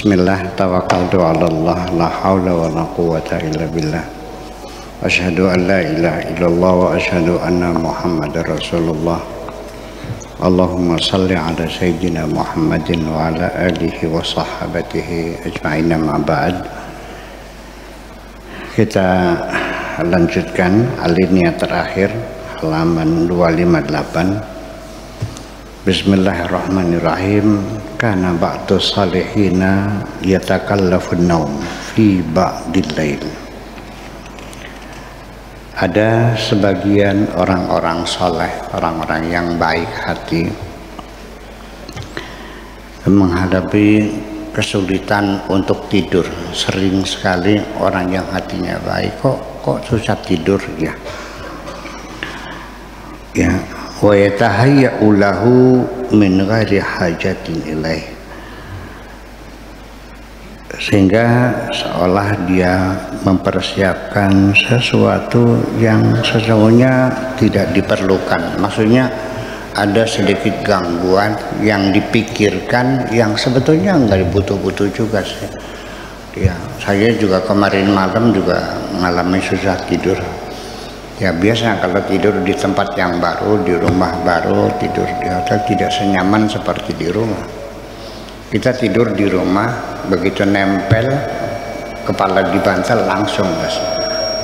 Bismillah, tawakkaltu ala Allah, la hawla wa la quwwata illa billah. Asyhadu an la ilaha illallah wa asyhadu anna Muhammadar Rasulullah. Allahumma salli ala sayyidina Muhammadin wa ala alihi wa sahabatihi ajma'in, ma ba'd. Kita lanjutkan alinea terakhir, halaman 258. Bismillahirrahmanirrahim. Kana ba'du salihina yatakallafun naum fi ba'dil lail. Ada sebagian orang-orang soleh, orang-orang yang baik hati, menghadapi kesulitan untuk tidur. Sering sekali orang yang hatinya baik kok susah tidur ya. Wa yatahayya'u lahu min ghairi hajatin ilaih, sehingga seolah dia mempersiapkan sesuatu yang sesungguhnya tidak diperlukan. Maksudnya ada sedikit gangguan yang dipikirkan yang sebetulnya nggak dibutuh-butuh juga sih. Ya, saya juga kemarin malam juga mengalami susah tidur. Ya biasa kalau tidur di tempat yang baru, di rumah baru, tidur di hotel tidak senyaman seperti di rumah. Kita tidur di rumah, begitu nempel kepala di bantal langsung mas.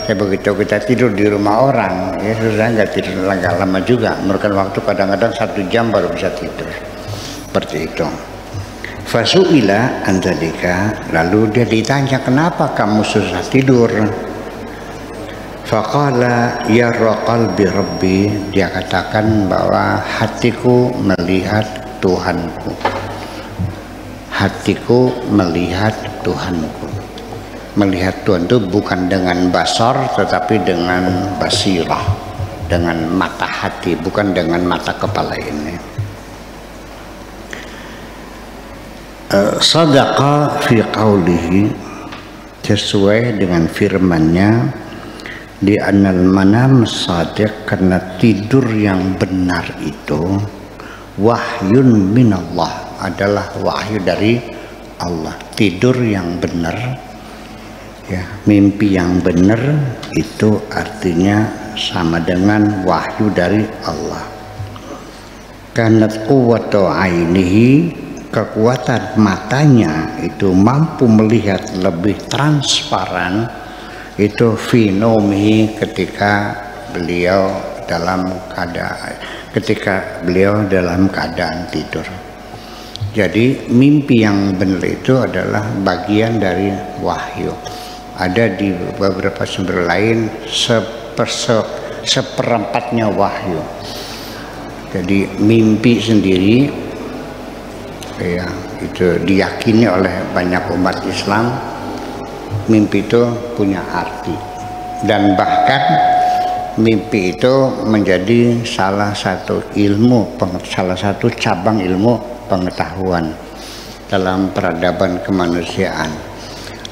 Ya begitu kita tidur di rumah orang, ya susah nggak tidur agak lama juga. Memerlukan waktu kadang-kadang 1 jam baru bisa tidur. Seperti itu. Fasu'ila andalika, lalu dia ditanya, kenapa kamu susah tidur? Faqala ya qalbi rabbi, dia katakan bahwa hatiku melihat Tuhanku. Hatiku melihat Tuhanku. Melihat Tuhan itu bukan dengan basar tetapi dengan basirah, dengan mata hati, bukan dengan mata kepala ini. Sadaqa fi qawlihi, sesuai dengan firman-Nya, di annal manam sadiq, karena tidur yang benar itu wahyun minallah, adalah wahyu dari Allah. Tidur yang benar ya, mimpi yang benar itu artinya sama dengan wahyu dari Allah. Kanat quwwatu ainihi, kekuatan matanya itu mampu melihat lebih transparan itu finomihi, ketika beliau dalam keadaan tidur. Jadi mimpi yang benar itu adalah bagian dari wahyu. Ada di beberapa sumber lain seperempatnya wahyu. Jadi mimpi sendiri ya, itu diyakini oleh banyak umat Islam. Mimpi itu punya arti, dan bahkan mimpi itu menjadi salah satu cabang ilmu pengetahuan dalam peradaban kemanusiaan.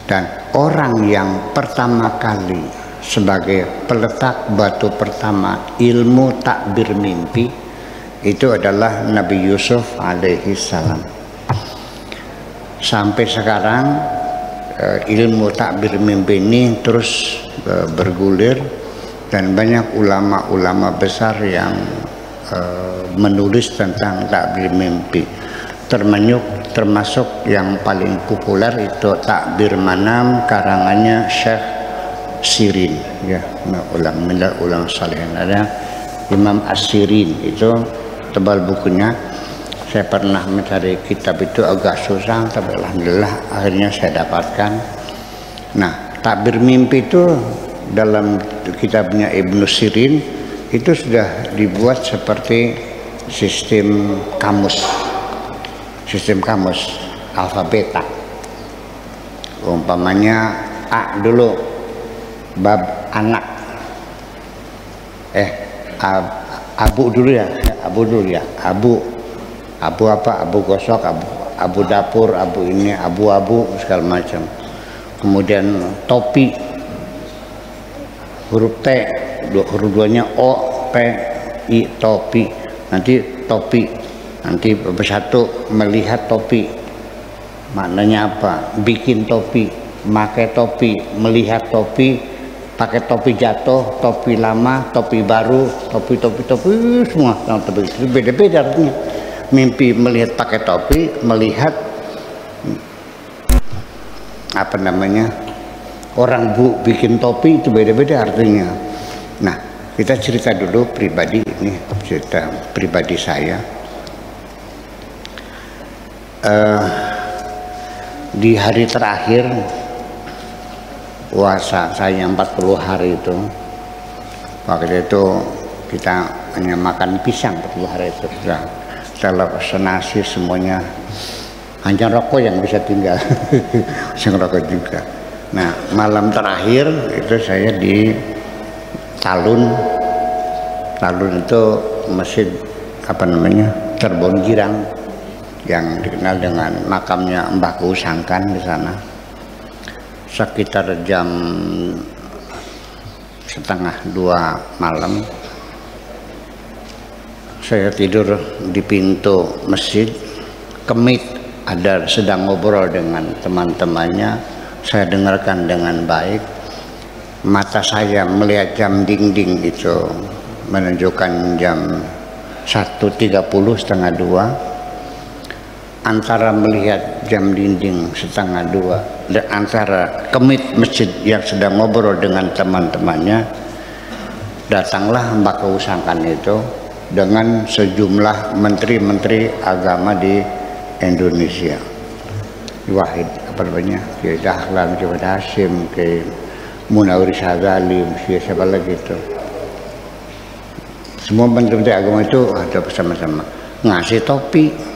Dan orang yang pertama kali sebagai peletak batu pertama ilmu takbir mimpi itu adalah Nabi Yusuf alaihi salam. Sampai sekarang ilmu takbir mimpi ini terus bergulir, dan banyak ulama-ulama besar yang menulis tentang takbir mimpi. Termasuk yang paling populer itu takbir manam, karangannya Syekh Sirin ya, ulang salihin. Ada Imam As-Sirin, itu tebal bukunya. Saya pernah mencari kitab itu agak susah, tapi alhamdulillah akhirnya saya dapatkan. Nah, takbir mimpi itu dalam kitabnya Ibnu Sirin itu sudah dibuat seperti sistem kamus alfabeta. Umpamanya A dulu, bab anak, abu dulu ya, abu apa, abu gosok, abu dapur, abu ini, abu-abu segala macam. Kemudian topi, huruf T, huruf 2-nya O, P, I, topi. Nanti topi, nanti bersatu melihat topi. Maknanya apa? Bikin topi, pakai topi, melihat topi, pakai topi jatuh, topi lama, topi baru, topi semua. Topi itu beda-beda artinya. Mimpi melihat pakai topi, melihat apa namanya, orang bikin topi itu beda-beda artinya. Nah, kita cerita dulu pribadi, ini cerita pribadi saya. Di hari terakhir puasa saya 40 hari itu, waktu itu kita hanya makan pisang 40 hari itu, setelah senasi semuanya, hanya rokok yang bisa tinggal. Saya ngerokok juga. Nah, malam terakhir itu saya di Talun itu masjid apa namanya, Terbon Girang, yang dikenal dengan makamnya Mbah Kusangkan di sana. Sekitar jam 1:30 malam saya tidur di pintu masjid. Kemit ada sedang ngobrol dengan teman-temannya, saya dengarkan dengan baik. Mata saya melihat jam dinding itu menunjukkan jam 1:30, 1:30. Antara melihat jam dinding 1:30 dan antara kemit masjid yang sedang ngobrol dengan teman-temannya, datanglah Mbak Kusangkan itu dengan sejumlah menteri-menteri agama di Indonesia. Wahid apa namanya, Kiai Dahlan, Kiai Hasyim, Kiai Munawir Syadzali, siapa lagi itu. Semua menteri-menteri agama itu ada bersama-sama ngasih topi.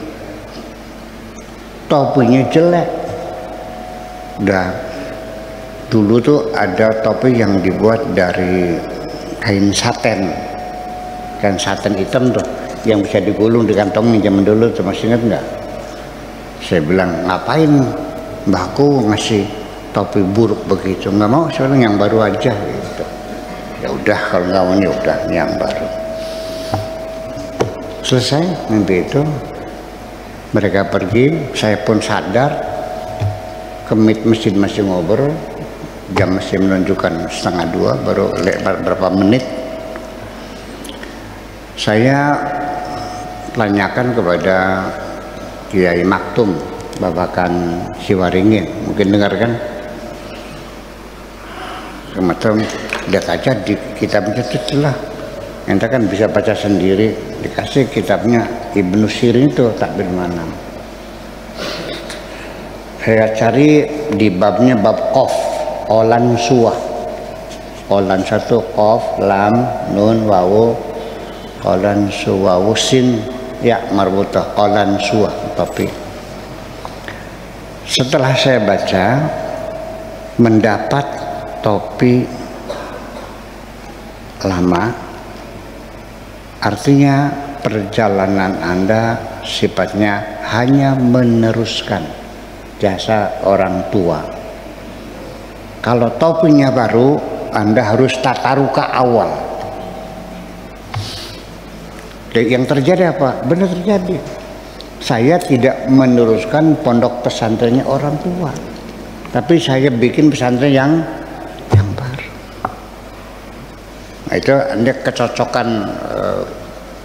Topinya jelek. Udah dulu tuh ada topi yang dibuat dari kain saten hitam tuh, yang bisa digulung di kantongnya zaman dulu tuh, masih ingat nggak? Saya bilang, ngapain mbahku ngasih topi buruk begitu? Nggak mau, sekarang yang baru aja gitu. Ya udah, kalau nggak mau ya udah yang baru. Selesai mimpi itu, mereka pergi, saya pun sadar. Kemit masjid masih ngobrol, jam masih menunjukkan 1:30, baru berapa menit. Saya tanyakan kepada Kiai Maktum Babakan Siwaringin, mungkin dengar kan? Kemudian lihat aja di kitabnya itu lah, ente kan bisa baca sendiri. Dikasih kitabnya Ibnu Sirin itu Takbir Manam. Saya cari di babnya bab Qaf, Olan Suwah. Olan 1 Qaf, Lam, Nun, Wawu, Olan Suwah, Sin, ya marbutah, Olan Suwah, topi. Setelah saya baca, mendapat topi lama, artinya perjalanan Anda sifatnya hanya meneruskan jasa orang tua. Kalau topinya baru, Anda harus tataruka awal. Yang terjadi apa? Benar terjadi. Saya tidak meneruskan pondok pesantrennya orang tua, tapi saya bikin pesantren yang baru. Nah, itu Anda kecocokan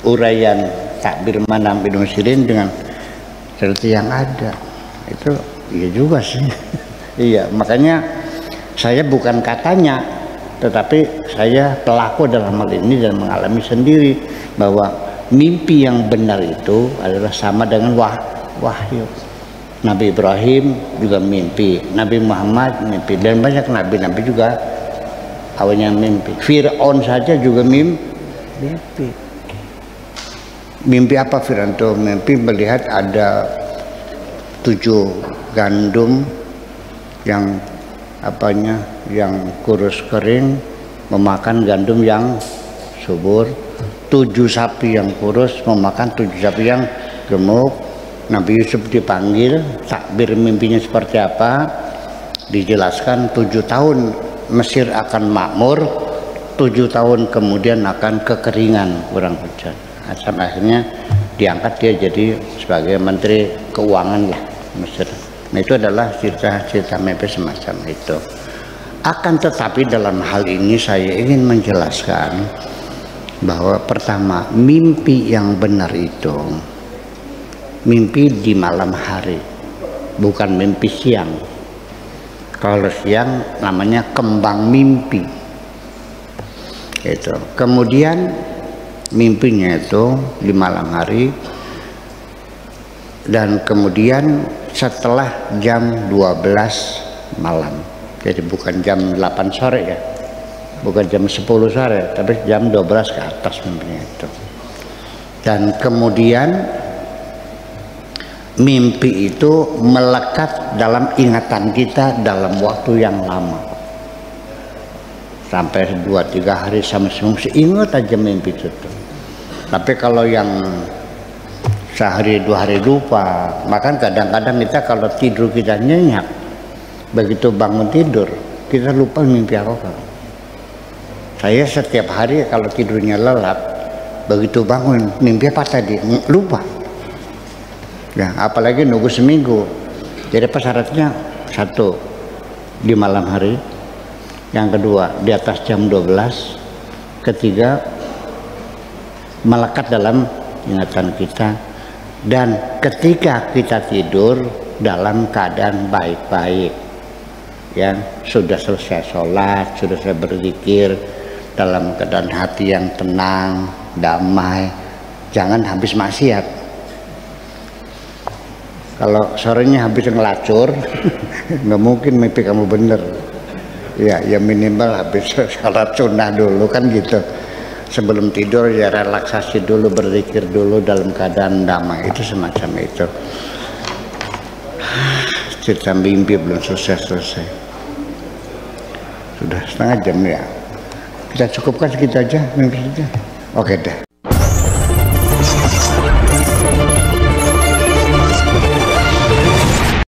uraian Takbir Manam Ibnu Sirin dengan seperti yang ada. Itu iya juga sih. Iya, makanya saya bukan katanya, tetapi saya pelaku dalam hal ini dan mengalami sendiri bahwa mimpi yang benar itu adalah sama dengan wahyu. Nabi Ibrahim juga mimpi, Nabi Muhammad mimpi, dan banyak nabi-nabi juga awalnya mimpi. Fir'aun saja juga mimpi. Mimpi apa Fir'aun itu? Mimpi melihat ada 7 gandum yang kurus kering memakan gandum yang subur. 7 sapi yang kurus memakan 7 sapi yang gemuk. Nabi Yusuf dipanggil, takbir mimpinya seperti apa, dijelaskan 7 tahun Mesir akan makmur, 7 tahun kemudian akan kekeringan, kurang hujan. Sampai akhirnya diangkat dia jadi sebagai menteri keuangan lah Mesir. Nah, itu adalah cerita-cerita mimpi semacam itu. Akan tetapi dalam hal ini saya ingin menjelaskan bahwa pertama, mimpi yang benar itu mimpi di malam hari, bukan mimpi siang. Kalau siang namanya kembang mimpi. Itu. Kemudian mimpinya itu di malam hari, dan kemudian setelah jam 12 malam. Jadi bukan jam 8 sore ya, bukan jam 10 sore, tapi jam 12 ke atas mimpinya itu. Dan kemudian mimpi itu melekat dalam ingatan kita dalam waktu yang lama, sampai 2-3 hari sama seminggu ingat aja mimpi itu. Tapi kalau yang sehari 2 hari lupa, maka kadang-kadang kita kalau tidur kita nyenyak, begitu bangun tidur kita lupa mimpi apa. Saya setiap hari kalau tidurnya lelap, begitu bangun mimpi apa tadi lupa ya, apalagi nunggu seminggu. Jadi syaratnya satu di malam hari, yang kedua di atas jam 12, ketiga melekat dalam ingatan kita, dan ketika kita tidur dalam keadaan baik-baik, ya sudah selesai sholat, sudah selesai berzikir, dalam keadaan hati yang tenang, damai, jangan habis maksiat. Kalau sorenya habis ngelacur nggak mungkin mimpi kamu bener ya minimal habis sholat sunnah dulu kan gitu. Sebelum tidur ya relaksasi dulu, berzikir dulu dalam keadaan damai, itu semacam itu. Cerita mimpi belum selesai. Sudah setengah jam ya. Kita cukupkan segitu aja mimpi saja. Oke deh.